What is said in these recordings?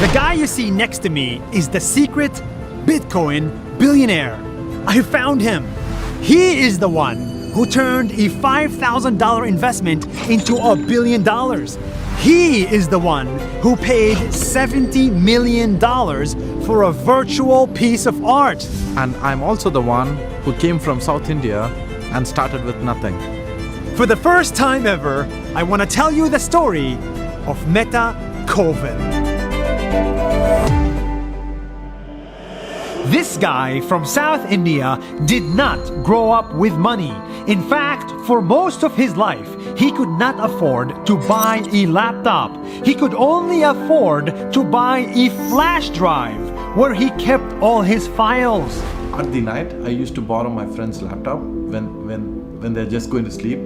The guy you see next to me is the secret Bitcoin billionaire. I found him. He is the one who turned a $5,000 investment into $1 billion. He is the one who paid $70 million for a virtual piece of art. And I'm also the one who came from South India and started with nothing. For the first time ever, I want to tell you the story of Meta Koven. This guy from South India did not grow up with money. In fact, for most of his life, he could not afford to buy a laptop. He could only afford to buy a flash drive where he kept all his files. At the night, I used to borrow my friend's laptop when they're just going to sleep,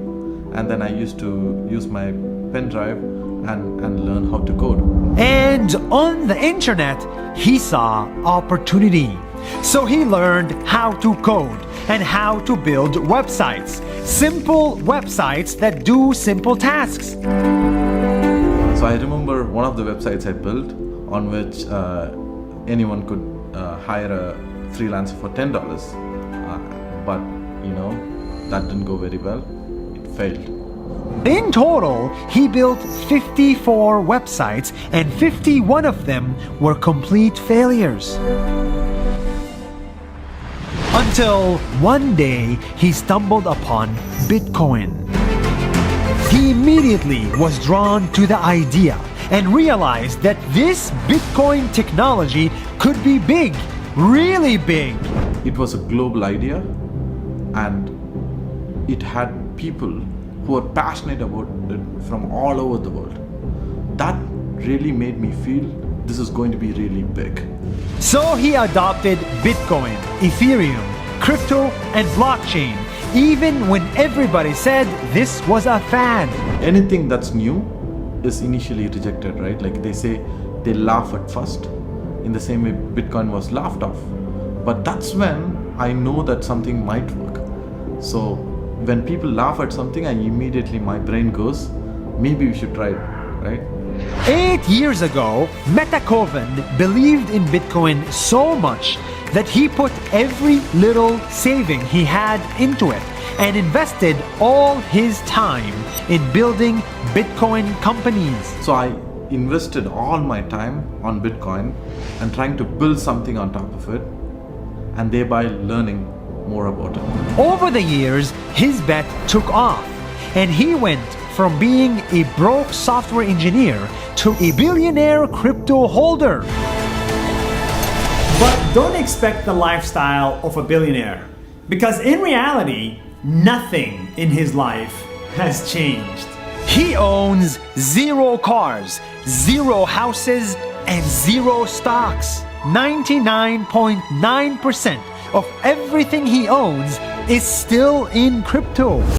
and then I used to use my pen drive and learn how to code. And on the internet, he saw opportunity. So he learned how to code and how to build websites. Simple websites that do simple tasks. So I remember one of the websites I built on which anyone could hire a freelancer for $10. But that didn't go very well. It failed. In total, he built 54 websites and 51 of them were complete failures. Until one day, he stumbled upon Bitcoin. He immediately was drawn to the idea and realized that this Bitcoin technology could be big, really big. It was a global idea, and it had people who were passionate about it from all over the world. That really made me feel this is going to be really big. So he adopted Bitcoin, Ethereum, crypto, and blockchain, even when everybody said this was a fad. Anything that's new is initially rejected, right? Like they say, they laugh at first. In the same way, Bitcoin was laughed off. But that's when I know that something might work. So when people laugh at something, my brain goes, maybe we should try it, right? 8 years ago, Meta Koven believed in Bitcoin so much that he put every little saving he had into it and invested all his time in building Bitcoin companies. So I invested all my time on Bitcoin and trying to build something on top of it, and thereby learning more about it. Over the years, his bet took off, and he went from being a broke software engineer to a billionaire crypto holder. But don't expect the lifestyle of a billionaire, because in reality, nothing in his life has changed. He owns 0 cars, 0 houses, and 0 stocks. 99.9% of everything he owns is still in crypto.